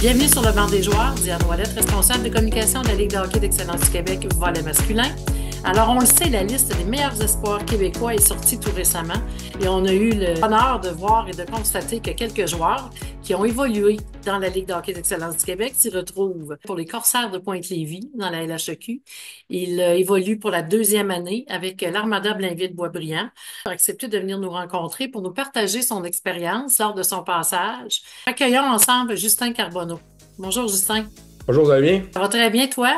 Bienvenue sur le banc des joueurs, Diane Ouellette, responsable de communication de la Ligue de hockey d'excellence du Québec, volet masculin. Alors, on le sait, la liste des meilleurs espoirs québécois est sortie tout récemment et on a eu l'honneur de voir et de constater que quelques joueurs qui ont évolué dans la Ligue de hockey d'excellence du Québec s'y retrouvent pour les Corsaires de Pointe-Lévis dans la LHEQ. Il évolue pour la deuxième année avec l'Armada Blainville-Boisbriand. Il a accepté de venir nous rencontrer pour nous partager son expérience lors de son passage. Accueillons ensemble Justin Carbonneau. Bonjour Justin. Bonjour, vous allez bien? Ça va très bien, toi?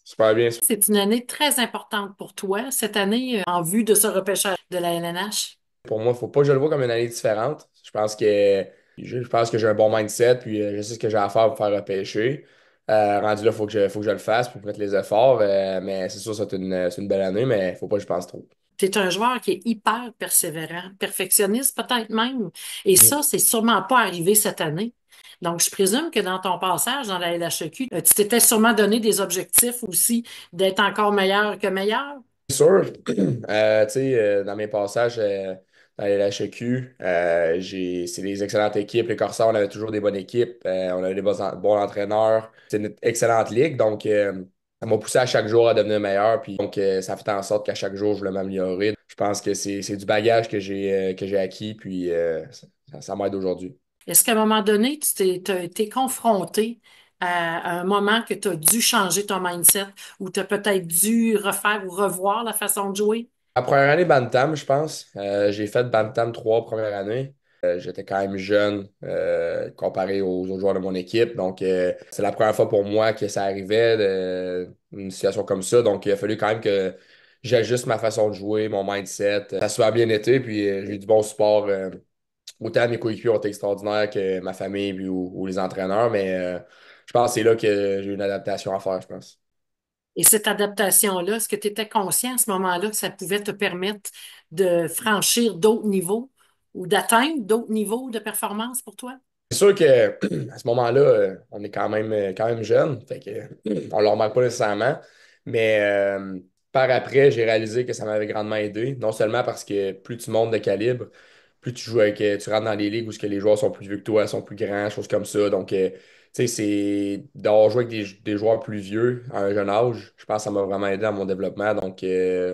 Super bien. C'est une année très importante pour toi, cette année, en vue de ce repêchage de la LNH. Pour moi, faut pas que je le vois comme une année différente. Je pense que j'ai un bon mindset, puis je sais ce que j'ai à faire pour faire repêcher. Rendu là, faut que je le fasse, puis mettre les efforts. Mais c'est sûr, c'est une belle année, mais faut pas que je pense trop. Tu es un joueur qui est hyper persévérant, perfectionniste peut-être même. Et ça, c'est sûrement pas arrivé cette année. Donc, je présume que dans ton passage dans la LHEQ, tu t'étais sûrement donné des objectifs aussi d'être encore meilleur que meilleur. C'est sûr, tu sais, dans mes passages dans les HEQ, c'est des excellentes équipes. Les Corsaires, on avait toujours des bonnes équipes. On avait des bons entraîneurs. C'est une excellente ligue. Donc, ça m'a poussé à chaque jour à devenir meilleur. Puis, donc, ça fait en sorte qu'à chaque jour, je voulais m'améliorer. Je pense que c'est du bagage que j'ai acquis. Puis, ça m'aide aujourd'hui. Est-ce qu'à un moment donné, t'as été confronté à un moment que tu as dû changer ton mindset ou tu as peut-être dû refaire ou revoir la façon de jouer? La première année Bantam, je pense. J'ai fait Bantam 3 premières années. J'étais quand même jeune comparé aux autres joueurs de mon équipe. Donc, c'est la première fois pour moi que ça arrivait, une situation comme ça. Donc, il a fallu quand même que j'ajuste ma façon de jouer, mon mindset. Ça a super bien été, puis j'ai eu du bon support. Autant mes coéquipiers ont été extraordinaires que ma famille puis, ou les entraîneurs. Mais je pense que c'est là que j'ai eu une adaptation à faire, je pense. Et cette adaptation-là, est-ce que tu étais conscient à ce moment-là que ça pouvait te permettre de franchir d'autres niveaux ou d'atteindre d'autres niveaux de performance pour toi? C'est sûr que à ce moment-là, on est quand même jeune, fait que on ne le remarque pas nécessairement. Mais par après, j'ai réalisé que ça m'avait grandement aidé. Non seulement parce que plus tu montes de calibre, plus tu joues avec, tu rentres dans des ligues où ce que les joueurs sont plus vieux que toi, sont plus grands, choses comme ça. Donc, tu sais, c'est d'avoir joué avec des joueurs plus vieux à un jeune âge, je pense que ça m'a vraiment aidé dans mon développement. Donc, ouais.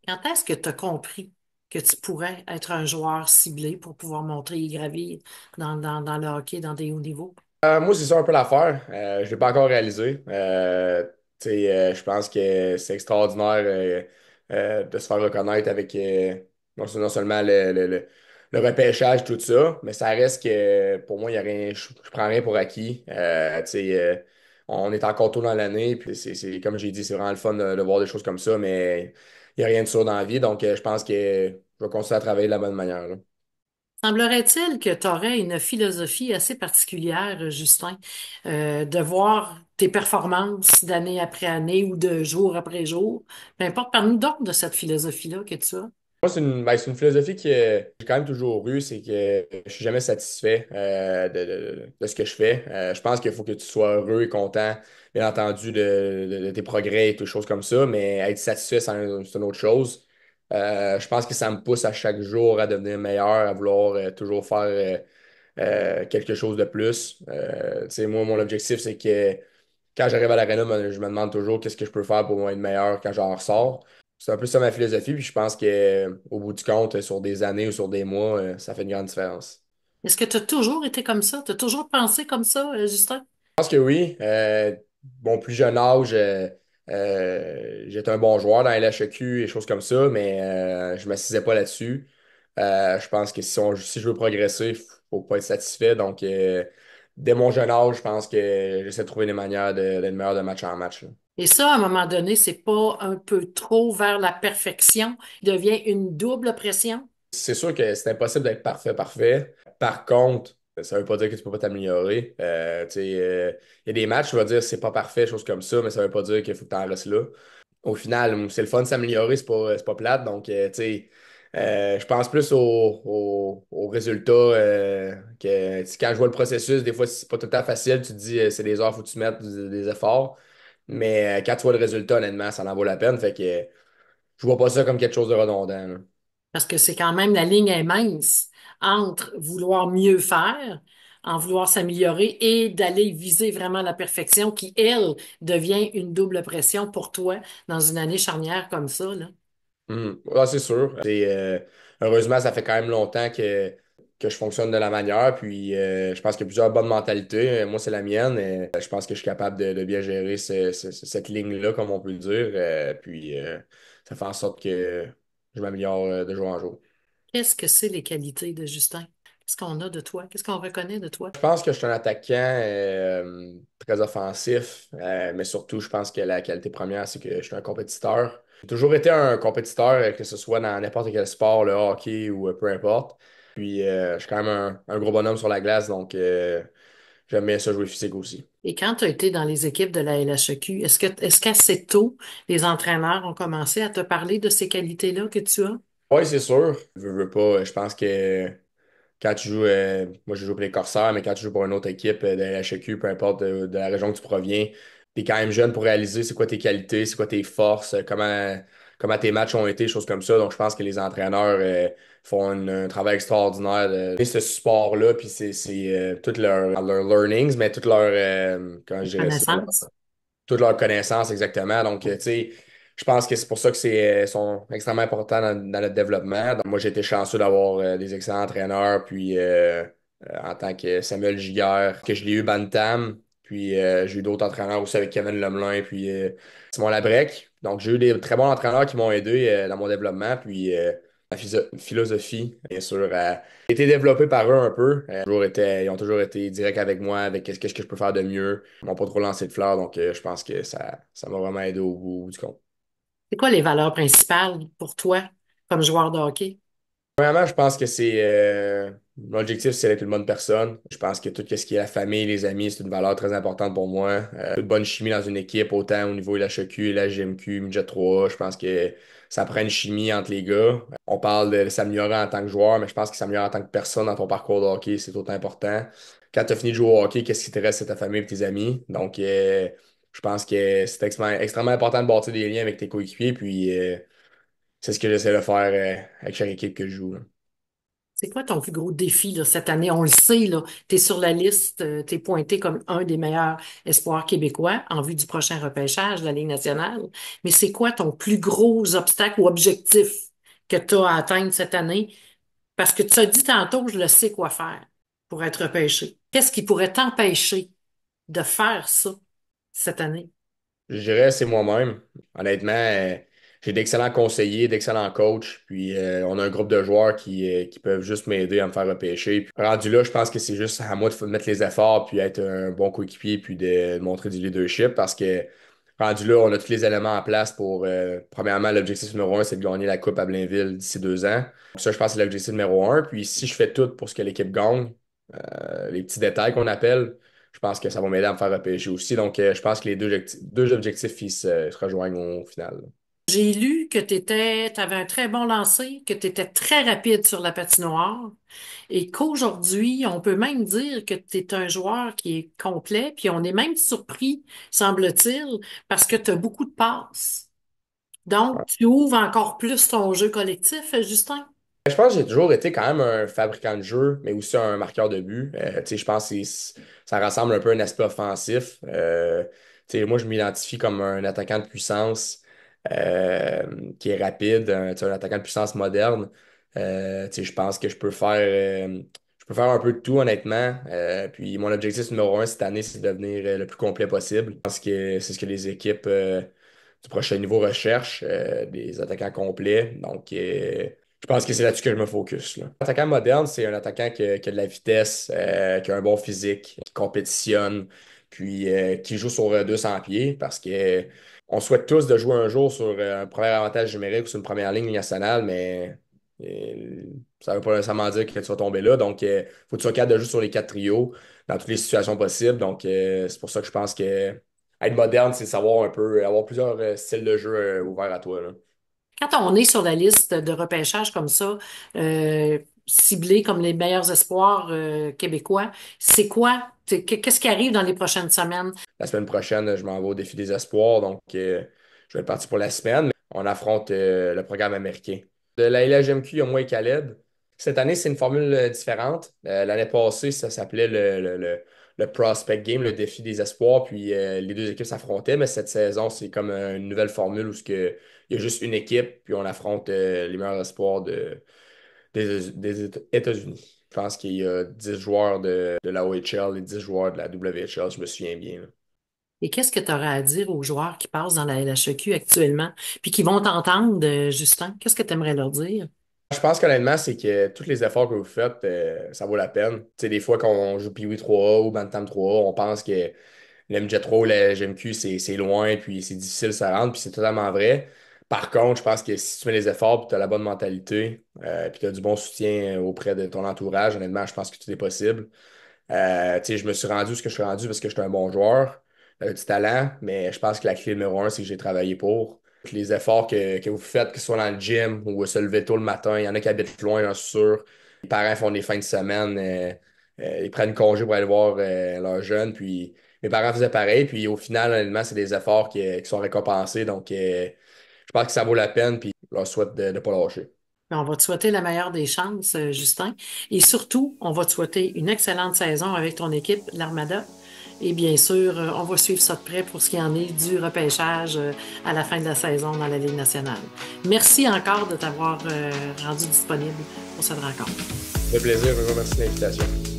Quand est-ce que tu as compris que tu pourrais être un joueur ciblé pour pouvoir montrer et gravir dans le hockey, dans des hauts niveaux? Moi, c'est ça un peu l'affaire. Je ne l'ai pas encore réalisé. Tu sais, je pense que c'est extraordinaire de se faire reconnaître avec non seulement le repêchage, tout ça, mais ça reste que pour moi, il y a rien, je prends rien pour acquis. Tu sais, on est encore tôt dans l'année, puis comme j'ai dit, c'est vraiment le fun de voir des choses comme ça, mais il n'y a rien de sûr dans la vie, donc je pense que je vais continuer à travailler de la bonne manière, là. Semblerait-il que tu aurais une philosophie assez particulière, Justin, de voir tes performances d'année après année ou de jour après jour. Peu importe, parle-nous donc de cette philosophie-là que tu as. Moi, c'est une philosophie que j'ai quand même toujours eue, c'est que je suis jamais satisfait de ce que je fais. Je pense qu'il faut que tu sois heureux et content, bien entendu, de tes progrès et toutes choses comme ça, mais être satisfait, c'est une autre chose. Je pense que ça me pousse à chaque jour à devenir meilleur, à vouloir toujours faire quelque chose de plus. Tu sais, moi, mon objectif, c'est que quand j'arrive à l'aréna, je me demande toujours qu'est-ce que je peux faire pour moi être meilleur quand j'en ressors. C'est un peu ça ma philosophie, puis je pense que au bout du compte, sur des années ou sur des mois, ça fait une grande différence. Est-ce que tu as toujours été comme ça? Tu as toujours pensé comme ça, Justin? Je pense que oui. Mon plus jeune âge, j'étais un bon joueur dans la LHEQ et choses comme ça, mais je ne m'assisais pas là-dessus. Je pense que si je veux progresser, il ne faut pas être satisfait. Donc, dès mon jeune âge, je pense que j'essaie de trouver des manières d'être meilleur de match en match, là. Et ça, à un moment donné, c'est pas un peu trop vers la perfection? Il devient une double pression? C'est sûr que c'est impossible d'être parfait, parfait. Par contre, ça veut pas dire que tu peux pas t'améliorer. Tu sais, il y a des matchs, tu vas dire c'est pas parfait, choses comme ça, mais ça veut pas dire qu'il faut que tu en restes là. Au final, c'est le fun de s'améliorer, c'est pas plate. Donc, tu sais, je pense plus au résultat que tu sais, quand je vois le processus, des fois, c'est pas tout le temps facile. Tu te dis c'est des heures, faut que tu mettes des efforts. Mais quand tu vois le résultat, honnêtement, ça en vaut la peine. Fait que je vois pas ça comme quelque chose de redondant, là. Parce que c'est quand même la ligne est mince entre vouloir mieux faire en vouloir s'améliorer et d'aller viser vraiment la perfection qui, elle, devient une double pression pour toi dans une année charnière comme ça, là. Ouais, c'est sûr. Heureusement, ça fait quand même longtemps que je fonctionne de la manière. Puis je pense qu'il y a plusieurs bonnes mentalités. Moi, c'est la mienne. Je pense que je suis capable de bien gérer cette ligne-là, comme on peut le dire. Ça fait en sorte que je m'améliore de jour en jour. Qu'est-ce que c'est les qualités de Justin? Qu'est-ce qu'on a de toi? Qu'est-ce qu'on reconnaît de toi? Je pense que je suis un attaquant très offensif, mais surtout, je pense que la qualité première, c'est que je suis un compétiteur. J'ai toujours été un compétiteur, que ce soit dans n'importe quel sport, le hockey ou peu importe. Je suis quand même un gros bonhomme sur la glace, donc j'aime bien ça jouer physique aussi. Et quand tu as été dans les équipes de la LHEQ, est-ce qu'assez tôt, les entraîneurs ont commencé à te parler de ces qualités-là que tu as? Oui, c'est sûr. Veux pas, je pense que quand tu joues, moi je joue pour les Corsaires, mais quand tu joues pour une autre équipe de la HEQ, peu importe de la région que tu proviens, tu es quand même jeune pour réaliser c'est quoi tes qualités, c'est quoi tes forces, comment tes matchs ont été, choses comme ça. Donc je pense que les entraîneurs font un travail extraordinaire de ce sport-là, puis c'est toutes leurs learnings, mais toutes leurs, comment je dirais ça, Connaissance? toutes leurs connaissances exactement. Donc, tu sais, je pense que c'est pour ça que sont extrêmement importants dans notre développement. Donc, moi, j'ai été chanceux d'avoir des excellents entraîneurs, en tant que Samuel Giguère, que je l'ai eu Bantam, j'ai eu d'autres entraîneurs aussi avec Kevin Lemelin, Simon Labrec. Donc, j'ai eu des très bons entraîneurs qui m'ont aidé dans mon développement, ma philosophie, bien sûr, a été développée par eux un peu. Ils ont toujours été directs avec moi, avec qu'est-ce que je peux faire de mieux. Ils m'ont pas trop lancé de fleurs, donc je pense que ça m'a vraiment aidé au bout du compte. C'est quoi les valeurs principales pour toi comme joueur de hockey? Premièrement, je pense que mon objectif, c'est d'être une bonne personne. Je pense que tout ce qui est la famille, les amis, c'est une valeur très importante pour moi. Toute bonne chimie dans une équipe, autant au niveau de la HEQ, la GMQ, Midget 3, je pense que ça prend une chimie entre les gars. On parle de s'améliorer en tant que joueur, mais je pense que s'améliorer en tant que personne dans ton parcours de hockey, c'est autant important. Quand tu as fini de jouer au hockey, qu'est-ce qui te reste, c'est ta famille et tes amis. Donc, je pense que c'est extrêmement important de bâtir des liens avec tes coéquipiers, c'est ce que j'essaie de faire avec chaque équipe que je joue, là. C'est quoi ton plus gros défi là, cette année? On le sait, là, tu es sur la liste, tu es pointé comme un des meilleurs espoirs québécois en vue du prochain repêchage de la Ligue nationale. Mais c'est quoi ton plus gros obstacle ou objectif que tu as à atteindre cette année? Parce que tu as dit tantôt, je le sais quoi faire pour être repêché. Qu'est-ce qui pourrait t'empêcher de faire ça cette année? Je dirais c'est moi-même. Honnêtement, j'ai d'excellents conseillers, d'excellents coachs, on a un groupe de joueurs qui peuvent juste m'aider à me faire repêcher. Puis, rendu là, je pense que c'est juste à moi de mettre les efforts, puis être un bon coéquipier, puis de montrer du leadership, parce que rendu là, on a tous les éléments en place pour, premièrement, l'objectif numéro un, c'est de gagner la Coupe à Blainville d'ici 2 ans. Donc ça, je pense que c'est l'objectif numéro un. Puis si je fais tout pour ce que l'équipe gagne, les petits détails qu'on appelle, je pense que ça va m'aider à me faire repêcher aussi. Donc, je pense que les deux objectifs se rejoignent au final, là. J'ai lu que tu avais un très bon lancer, que tu étais très rapide sur la patinoire et qu'aujourd'hui, on peut même dire que tu es un joueur qui est complet, puis on est même surpris, semble-t-il, parce que tu as beaucoup de passes. Donc, tu ouvres encore plus ton jeu collectif, Justin. Je pense que j'ai toujours été quand même un fabricant de jeu, mais aussi un marqueur de but. Tu sais, je pense que ça rassemble un peu un aspect offensif. Tu sais, moi, je m'identifie comme un attaquant de puissance euh, qui est rapide, tu sais, un attaquant de puissance moderne. Tu sais, je pense que je peux faire un peu de tout, honnêtement. Puis mon objectif numéro un cette année, c'est de devenir le plus complet possible. Je pense que c'est ce que les équipes du prochain niveau recherchent, des attaquants complets. Donc, je pense que c'est là-dessus que je me focus, là. L'attaquant moderne, c'est un attaquant qui a de la vitesse, qui a un bon physique, qui compétitionne, qui joue sur 200 pieds parce que on souhaite tous de jouer un jour sur un premier avantage numérique ou sur une première ligne nationale, mais euh, ça ne veut pas nécessairement dire que tu vas tomber là. Donc, il faut que tu sois capable de jouer sur les quatre trios dans toutes les situations possibles. Donc, c'est pour ça que je pense que être moderne, c'est savoir un peu, avoir plusieurs styles de jeu ouverts à toi, là. Quand on est sur la liste de repêchage comme ça, ciblés comme les meilleurs espoirs québécois, c'est quoi? Qu'est-ce qui arrive dans les prochaines semaines? La semaine prochaine, je m'en vais au défi des espoirs, donc je vais être parti pour la semaine. On affronte le programme américain. De la LHMQ, il y a moi et Khaled. Cette année, c'est une formule différente. L'année passée, ça s'appelait le Prospect Game, le défi des espoirs, puis les deux équipes s'affrontaient, mais cette saison, c'est comme une nouvelle formule où il y a juste une équipe, puis on affronte les meilleurs espoirs des États-Unis. Je pense qu'il y a 10 joueurs de la OHL et 10 joueurs de la WHL, je me souviens bien, là. Et qu'est-ce que tu aurais à dire aux joueurs qui passent dans la LHEQ actuellement, puis qui vont t'entendre, Justin? Qu'est-ce que tu aimerais leur dire? Je pense qu'honnêtement, c'est que tous les efforts que vous faites, ça vaut la peine. Tu sais, des fois, quand on joue Pee-Wee 3A ou Bantam 3A, on pense que l'MJ3 ou la GMQ, c'est loin, puis c'est difficile, ça rentre, puis c'est totalement vrai. Par contre, je pense que si tu mets les efforts, puis tu as la bonne mentalité, puis tu as du bon soutien auprès de ton entourage, honnêtement, je pense que tout est possible. Tu sais, je me suis rendu où ce que je suis rendu parce que j'étais un bon joueur, du talent, mais je pense que la clé numéro un, c'est que j'ai travaillé pour. Les efforts que vous faites, que ce soit dans le gym ou se lever tôt le matin, il y en a qui habitent loin, j'en suis sûr. Les parents font des fins de semaine, ils prennent congé pour aller voir leurs jeunes, puis mes parents faisaient pareil, puis au final, honnêtement, c'est des efforts qui sont récompensés, donc je pense que ça vaut la peine, puis je leur souhaite de ne pas lâcher. On va te souhaiter la meilleure des chances, Justin. Et surtout, on va te souhaiter une excellente saison avec ton équipe, l'Armada. Et bien sûr, on va suivre ça de près pour ce qui en est du repêchage à la fin de la saison dans la Ligue nationale. Merci encore de t'avoir rendu disponible pour cette rencontre. Ça fait plaisir, je vous remercie de l'invitation.